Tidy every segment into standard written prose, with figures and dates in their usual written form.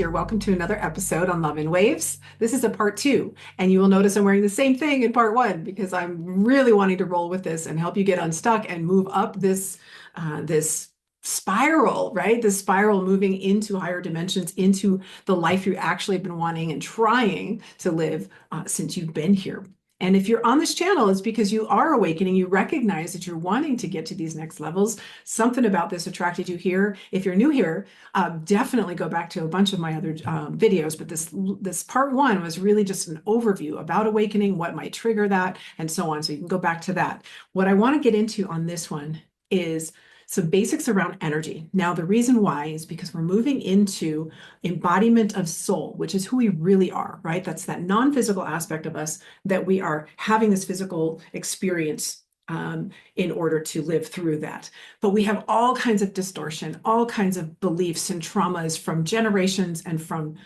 here. Welcome to another episode on Love in Waves. This is a part two, and you will notice I'm wearing the same thing in part one because I'm really wanting to roll with this and help you get unstuck and move up this spiral, right? This spiral moving into higher dimensions, into the life you actually have been wanting and trying to live since you've been here. And if you're on this channel, it's because you are awakening. You recognize that you're wanting to get to these next levels. Something about this attracted you here. If you're new here, definitely go back to a bunch of my other videos. But this part one was really just an overview about awakening, what might trigger that, and so on. So you can go back to that. What I want to get into on this one is some basics around energy. Now, the reason why is because we're moving into embodiment of soul, which is who we really are, right? That's that non-physical aspect of us that we are having this physical experience in order to live through that. But we have all kinds of distortion, all kinds of beliefs and traumas from generations and from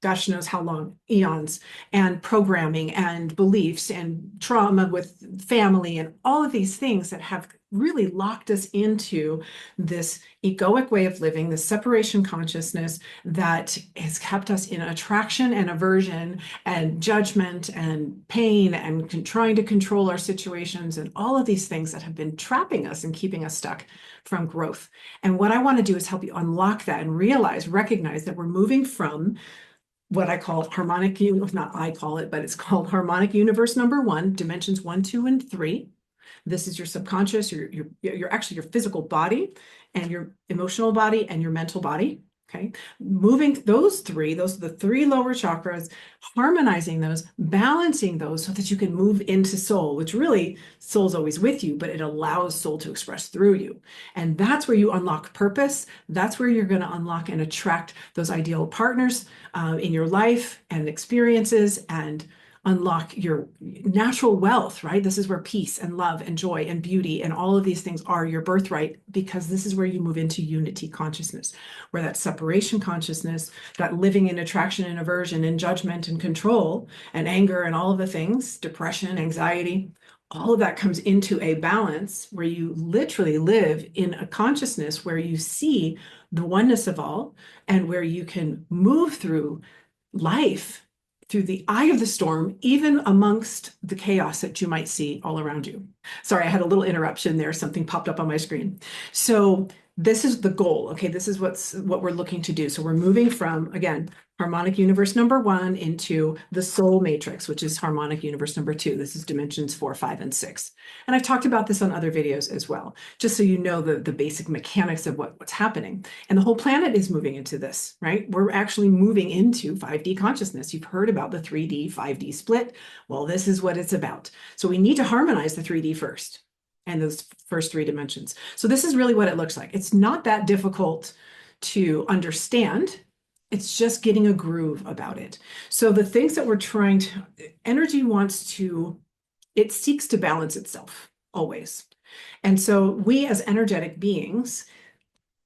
gosh knows how long, eons, and programming and beliefs and trauma with family and all of these things that have really locked us into this egoic way of living, this separation consciousness that has kept us in attraction and aversion and judgment and pain and trying to control our situations and all of these things that have been trapping us and keeping us stuck from growth. And what I want to do is help you unlock that and recognize that we're moving from what I call harmonic, not I call it, but it's called harmonic universe number one, dimensions 1, 2, and 3. This is your subconscious, your actually your physical body and your emotional body and your mental body. Okay, moving those are the three lower chakras, harmonizing those, balancing those so that you can move into soul, which really soul's always with you, but it allows soul to express through you. And that's where you unlock purpose. That's where you're going to unlock and attract those ideal partners in your life and experiences and unlock your natural wealth, right? This is where peace and love and joy and beauty and all of these things are your birthright, because this is where you move into unity consciousness, where that separation consciousness, that living in attraction and aversion and judgment and control and anger and all of the things, depression, anxiety, all of that comes into a balance where you literally live in a consciousness where you see the oneness of all and where you can move through life through the eye of the storm, even amongst the chaos that you might see all around you. Sorry, I had a little interruption there. Something popped up on my screen. So this is the goal. Okay, this is what we're looking to do. So we're moving from, again, harmonic universe number one into the soul matrix, which is harmonic universe number two. This is dimensions 4, 5, and 6. And I've talked about this on other videos as well, just so you know the basic mechanics of what's happening. And the whole planet is moving into this, right? We're actually moving into 5D consciousness. You've heard about the 3D, 5D split. Well, this is what it's about. So we need to harmonize the 3D first and those first three dimensions. So this is really what it looks like. It's not that difficult to understand. It's just getting a groove about it. So the things that we're trying to, energy it seeks to balance itself always. And so we as energetic beings,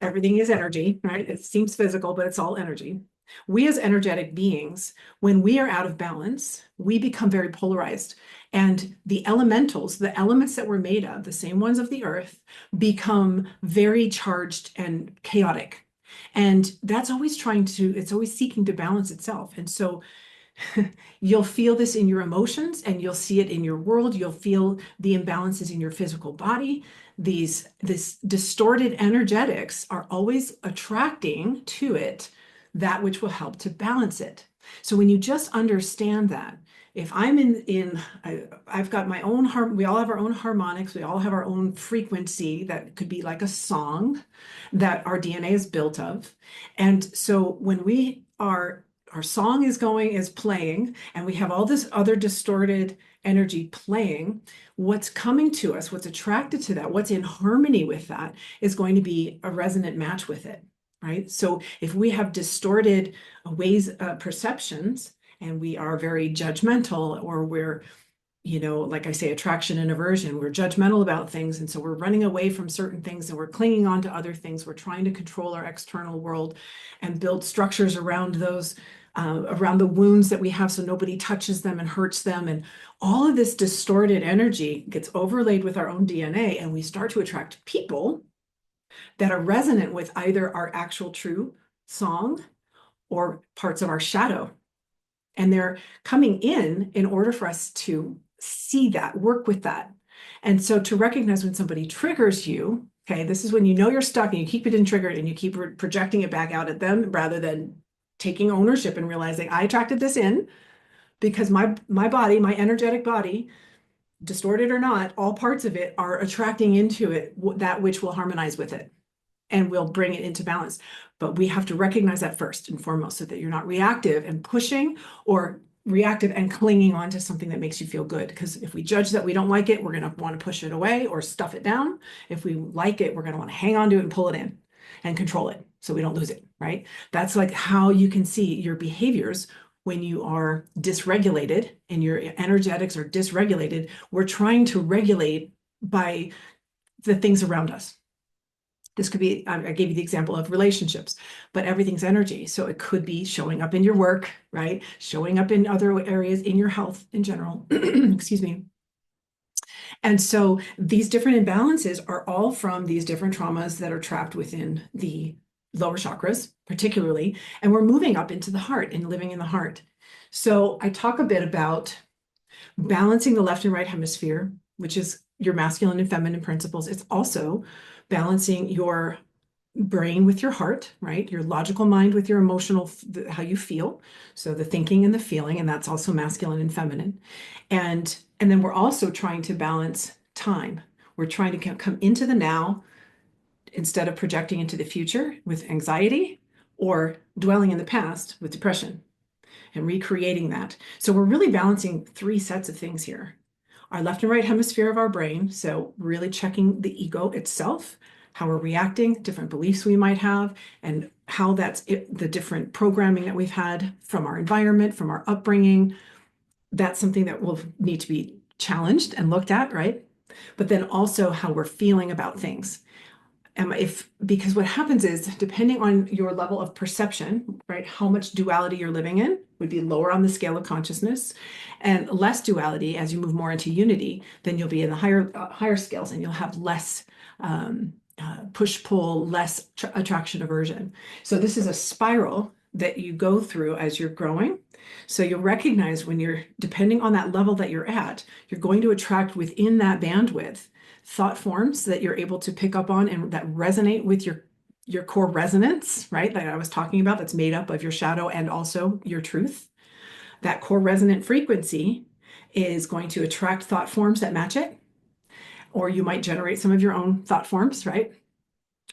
everything is energy, right? It seems physical, but it's all energy. We as energetic beings, when we are out of balance, we become very polarized. And the elementals, the elements that we're made of, the same ones of the earth, become very charged and chaotic. And that's always it's always seeking to balance itself. And so you'll feel this in your emotions and you'll see it in your world. You'll feel the imbalances in your physical body. This distorted energetics are always attracting to it that which will help to balance it. So when you just understand that, if I'm I've got my own, we all have our own harmonics, we all have our own frequency that could be like a song that our DNA is built of. And so when our song is playing and we have all this other distorted energy playing, what's coming to us, what's attracted to that, what's in harmony with that is going to be a resonant match with it, right? So if we have distorted perceptions, and we are very judgmental, or we're, like I say, attraction and aversion, we're judgmental about things. And so we're running away from certain things and we're clinging on to other things. We're trying to control our external world and build structures around those, around the wounds that we have so nobody touches them and hurts them. And all of this distorted energy gets overlaid with our own DNA, and we start to attract people that are resonant with either our actual true song or parts of our shadow. And they're coming in order for us to see that, work with that. And so to recognize when somebody triggers you, okay, this is when you know you're stuck and you keep it in triggered and you keep projecting it back out at them rather than taking ownership and realizing I attracted this in because my body, my energetic body, distorted or not, all parts of it are attracting into it that which will harmonize with it and will bring it into balance. But we have to recognize that first and foremost so that you're not reactive and pushing or reactive and clinging on to something that makes you feel good. Because if we judge that we don't like it, we're going to want to push it away or stuff it down. If we like it, we're going to want to hang on to it and pull it in and control it so we don't lose it, right? That's like how you can see your behaviors when you are dysregulated and your energetics are dysregulated. We're trying to regulate by the things around us. This could be, I gave you the example of relationships, but everything's energy. So it could be showing up in your work, right? Showing up in other areas in your health in general, excuse me. And so these different imbalances are all from these different traumas that are trapped within the lower chakras, particularly, and we're moving up into the heart and living in the heart. So I talk a bit about balancing the left and right hemisphere, which is your masculine and feminine principles. It's also balancing your brain with your heart, right? Your logical mind with your emotional, how you feel. So the thinking and the feeling, and that's also masculine and feminine. And then we're also trying to balance time. We're trying to come into the now instead of projecting into the future with anxiety or dwelling in the past with depression and recreating that. So we're really balancing three sets of things here. Our left and right hemisphere of our brain, so really checking the ego itself, how we're reacting, different beliefs we might have, and how that's the different programming that we've had from our environment, from our upbringing. That's something that will need to be challenged and looked at, right? But then also how we're feeling about things. Because what happens is, depending on your level of perception, right, how much duality you're living in would be lower on the scale of consciousness, and less duality as you move more into unity, then you'll be in the higher scales and you'll have less push-pull, less attraction aversion. So this is a spiral that you go through as you're growing. So you'll recognize when you're, depending on that level that you're at, you're going to attract within that bandwidth thought forms that you're able to pick up on and that resonate with your core resonance, right? That I was talking about, that's made up of your shadow and also your truth. That core resonant frequency is going to attract thought forms that match it, or you might generate some of your own thought forms, right?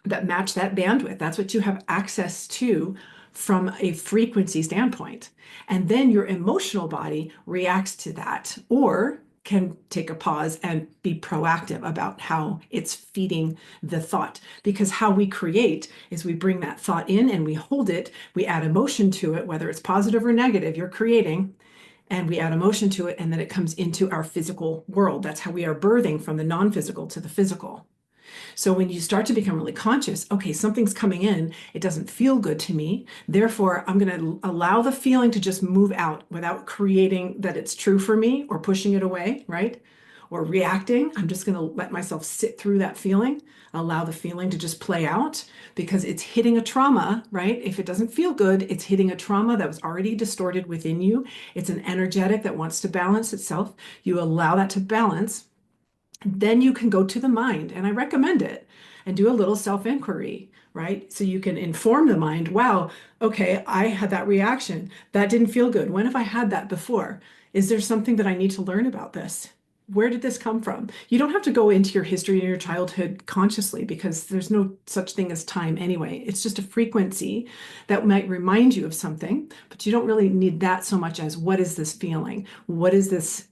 That match that bandwidth. That's what you have access to from a frequency standpoint. And then your emotional body reacts to that or can take a pause and be proactive about how it's feeding the thought. Because how we create is we bring that thought in and we hold it, we add emotion to it, whether it's positive or negative, you're creating, and we add emotion to it, and then it comes into our physical world. That's how we are birthing from the non-physical to the physical. So when you start to become really conscious, okay, something's coming in, it doesn't feel good to me. Therefore, I'm going to allow the feeling to just move out without creating that it's true for me or pushing it away, right? Or reacting. I'm just going to let myself sit through that feeling, allow the feeling to just play out because it's hitting a trauma, right? If it doesn't feel good, it's hitting a trauma that was already distorted within you. It's an energetic that wants to balance itself. You allow that to balance. Then you can go to the mind, and I recommend it, and do a little self-inquiry, right? So you can inform the mind, wow, okay, I had that reaction. That didn't feel good. When have I had that before? Is there something that I need to learn about this? Where did this come from? You don't have to go into your history and your childhood consciously because there's no such thing as time anyway. It's just a frequency that might remind you of something, but you don't really need that so much as what is this feeling? What is this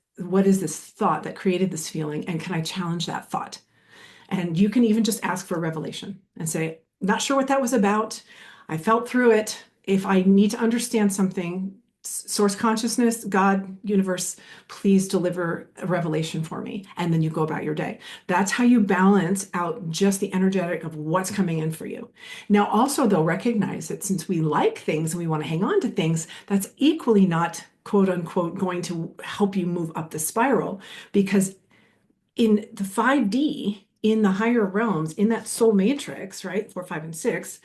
thought that created this feeling? And can I challenge that thought? And you can even just ask for a revelation and say, not sure what that was about. I felt through it. If I need to understand something, source consciousness, God, universe, please deliver a revelation for me. And then you go about your day. That's how you balance out just the energetic of what's coming in for you. Now, also, though, recognize that since we like things and we want to hang on to things, that's equally not, quote unquote, going to help you move up the spiral, because in the 5D, in the higher realms, in that soul matrix, right, 4, 5, and 6,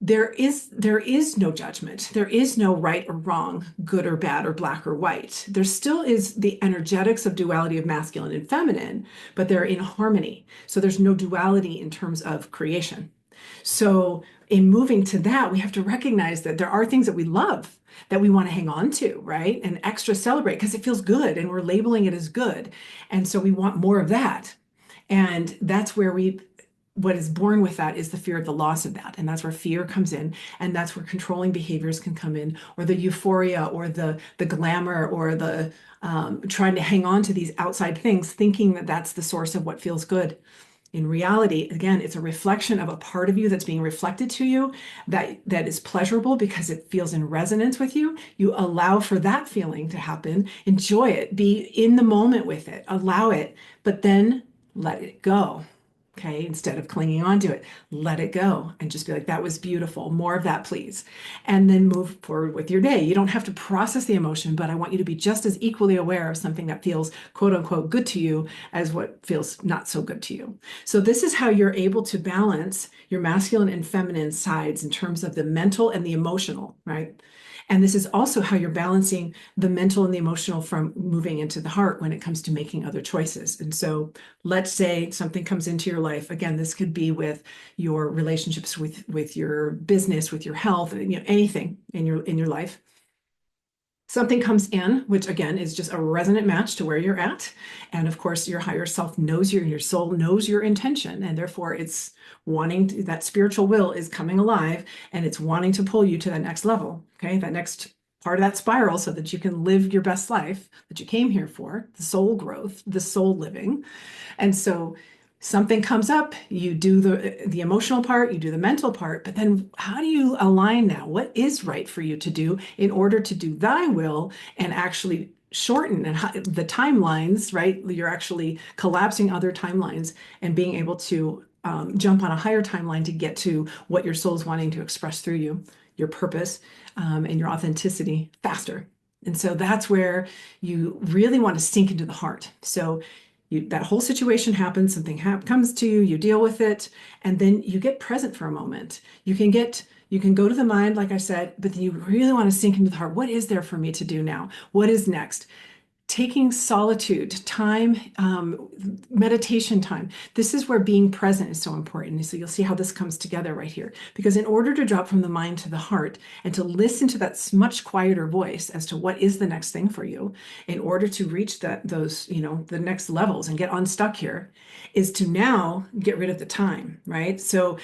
there is no judgment. There is no right or wrong, good or bad, or black or white. There still is the energetics of duality of masculine and feminine, but they're in harmony. So there's no duality in terms of creation. So in moving to that, we have to recognize that there are things that we love that we want to hang on to, right? And extra celebrate because it feels good and we're labeling it as good. And so we want more of that. And that's where what is born with that is the fear of the loss of that. And that's where fear comes in. And that's where controlling behaviors can come in, or the euphoria, or the glamour, or the trying to hang on to these outside things, thinking that that's the source of what feels good. In reality, again, it's a reflection of a part of you that's being reflected to you that is pleasurable because it feels in resonance with you. You allow for that feeling to happen, enjoy it, be in the moment with it, allow it, but then let it go. Okay, instead of clinging on to it, let it go and just be like, that was beautiful. More of that, please. And then move forward with your day. You don't have to process the emotion, but I want you to be just as equally aware of something that feels quote unquote good to you as what feels not so good to you. So this is how you're able to balance your masculine and feminine sides in terms of the mental and the emotional, right? And this is also how you're balancing the mental and the emotional from moving into the heart when it comes to making other choices. And so let's say something comes into your life. Again, this could be with your relationships, with your business, with your health, anything in your life. Something comes in, which again is just a resonant match to where you're at. And of course, your higher self knows your soul knows your intention. And therefore it's wanting to, that spiritual will is coming alive and it's wanting to pull you to that next level. Okay. That next part of that spiral so that you can live your best life that you came here for, the soul growth, the soul living. And so something comes up, you do the emotional part, you do the mental part, but then how do you align now? What is right for you to do in order to do thy will and actually shorten the timelines, right? You're actually collapsing other timelines and being able to jump on a higher timeline to get to what your soul's wanting to express through you, your purpose, and your authenticity faster. And so that's where you really want to sink into the heart. So that whole situation happens, something comes to you, you deal with it, and then you get present for a moment. You can go to the mind, like I said, but then you really want to sink into the heart. What is there for me to do now? What is next? Taking solitude, time, meditation time. This is where being present is so important. So you'll see how this comes together right here. Because in order to drop from the mind to the heart and to listen to that much quieter voice as to what is the next thing for you, in order to reach those, the next levels and get unstuck here, is to now get rid of the time, right? So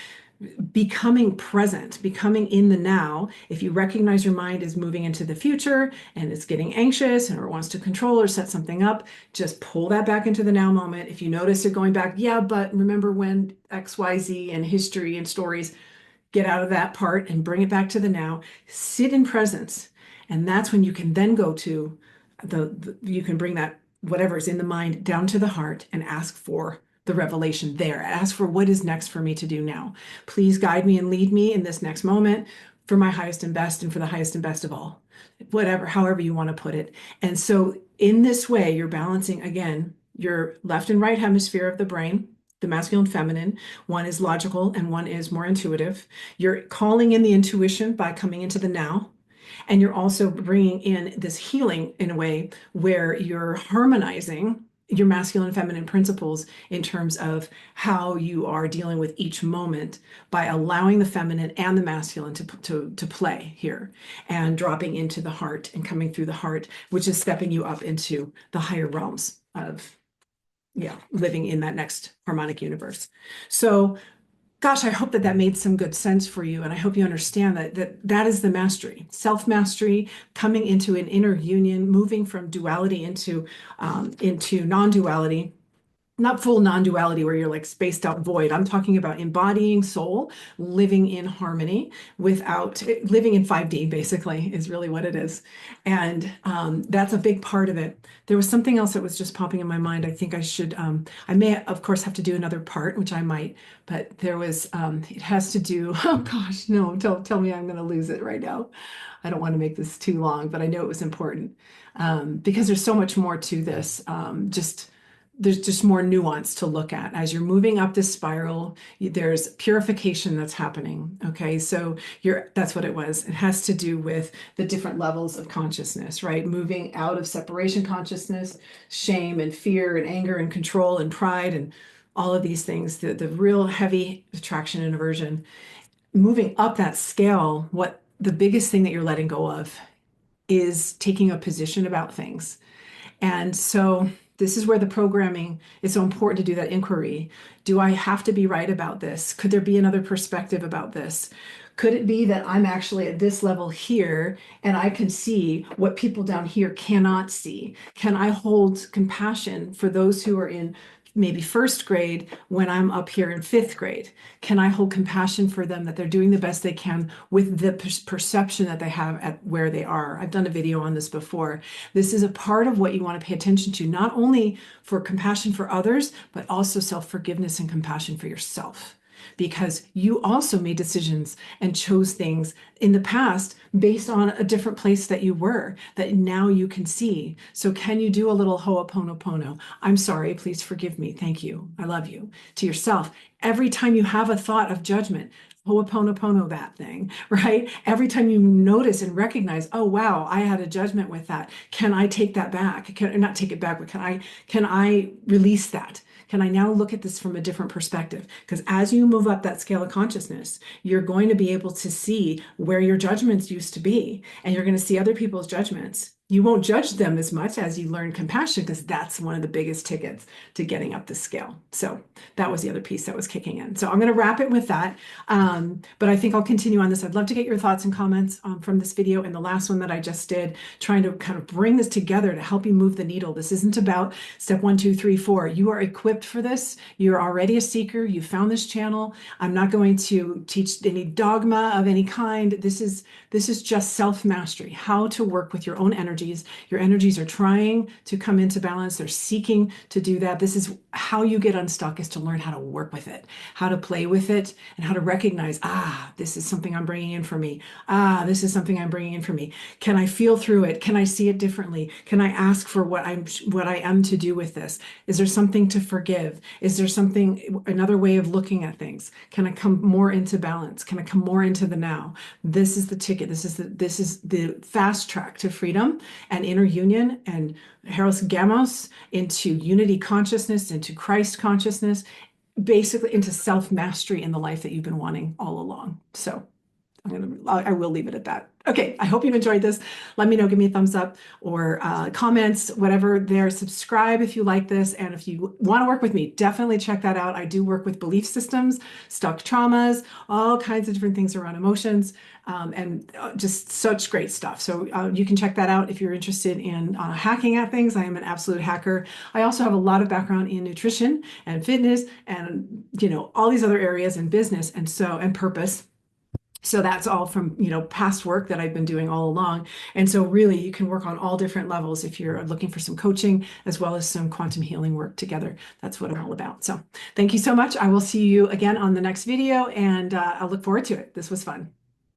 becoming present, becoming in the now. If you recognize your mind is moving into the future and it's getting anxious or wants to control or set something up, just pull that back into the now moment. If you notice it going back, yeah, but remember when XYZ and history and stories, get out of that part and bring it back to the now. Sit in presence. And that's when you can then go to you can bring that whatever is in the mind down to the heart and ask for the revelation there. Ask for what is next for me to do now. Please guide me and lead me in this next moment for my highest and best and for the highest and best of all. Whatever, however you want to put it. And so in this way, you're balancing again your left and right hemisphere of the brain, the masculine and feminine. One is logical and one is more intuitive. You're calling in the intuition by coming into the now. And you're also bringing in this healing in a way where you're harmonizing your masculine and feminine principles in terms of how you are dealing with each moment by allowing the feminine and the masculine to play here and dropping into the heart and coming through the heart, which is stepping you up into the higher realms of living in that next harmonic universe. So gosh, I hope that made some good sense for you. And I hope you understand that is the mastery, self-mastery, coming into an inner union, moving from duality into non-duality. Not full non-duality where you're like spaced out void. I'm talking about embodying soul, living in harmony without living in 5D, basically, is really what it is. And that's a big part of it. There was something else that was just popping in my mind. I think I may, of course, have to do another part, which I might, but there was, it has to do, oh gosh, no, don't tell me I'm going to lose it right now. I don't want to make this too long, but I know it was important because there's so much more to this. Just there's just more nuance to look at. As you're moving up this spiral, there's purification that's happening. Okay, so that's what it was. It has to do with the different levels of consciousness, right? Moving out of separation consciousness, shame and fear and anger and control and pride and all of these things, the real heavy attraction and aversion. Moving up that scale, what the biggest thing that you're letting go of is taking a position about things. And so this is where the programming is so important to do that inquiry. Do I have to be right about this? Could there be another perspective about this? Could it be that I'm actually at this level here and I can see what people down here cannot see? Can I hold compassion for those who are in maybe first grade when I'm up here in fifth grade? Can I hold compassion for them that they're doing the best they can with the perception that they have at where they are? I've done a video on this before. This is a part of what you want to pay attention to, not only for compassion for others, but also self-forgiveness and compassion for yourself. Because you also made decisions and chose things in the past based on a different place that you were, that now you can see. So can you do a little ho'oponopono? I'm sorry, please forgive me. Thank you. I love you. To yourself. Every time you have a thought of judgment, ho'oponopono that thing, right? Every time you notice and recognize, oh, wow, I had a judgment with that. Can I take that back? Not take it back, but can I release that? Can I now look at this from a different perspective? Because as you move up that scale of consciousness, you're going to be able to see where your judgments used to be, and you're going to see other people's judgments. You won't judge them as much as you learn compassion, because that's one of the biggest tickets to getting up the scale. So that was the other piece that was kicking in. So I'm going to wrap it with that. But I think I'll continue on this. I'd love to get your thoughts and comments from this video and the last one that I just did, trying to kind of bring this together to help you move the needle. This isn't about step 1, 2, 3, 4. You are equipped for this. You're already a seeker. You found this channel. I'm not going to teach any dogma of any kind. This is just self-mastery, how to work with your own energies. Your energies are trying to come into balance. They're seeking to do that. This is how you get unstuck, is to learn how to work with it, how to play with it, and how to recognize, this is something I'm bringing in for me. This is something I'm bringing in for me. Can I feel through it? Can I see it differently? Can I ask for what I am to do with this? Is there something to forgive? Is there another way of looking at things? Can I come more into balance? Can I come more into the now? This is the ticket. This is the fast track to freedom and inner union and Heros Gamos into unity consciousness, into Christ consciousness, basically into self-mastery in the life that you've been wanting all along. So I will leave it at that. Okay, I hope you've enjoyed this. Let me know, give me a thumbs up or comments, whatever there. Subscribe if you like this. And if you want to work with me, definitely check that out. I do work with belief systems, stuck traumas, all kinds of different things around emotions, and just such great stuff. So you can check that out if you're interested in hacking at things. I am an absolute hacker. I also have a lot of background in nutrition and fitness and, all these other areas in business and purpose. So that's all from, past work that I've been doing all along. And so really you can work on all different levels if you're looking for some coaching as well as some quantum healing work together. That's what I'm all about. So thank you so much. I will see you again on the next video, and I look forward to it. This was fun.